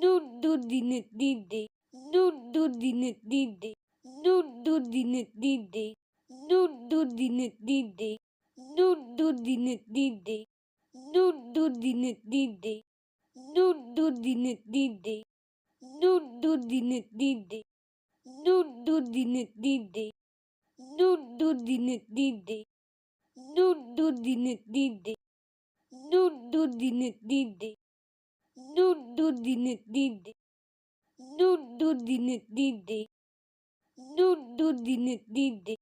Dududinidide. Dududinidide. Dududinidide. Dududinidide. Dududinidide. Dududinidide. Dududinidide. Dududinidide. Dududinidide. Dududinidide. Dududinidide. Dududinidide. Dududinidide. Dududinidide. Dududinidide.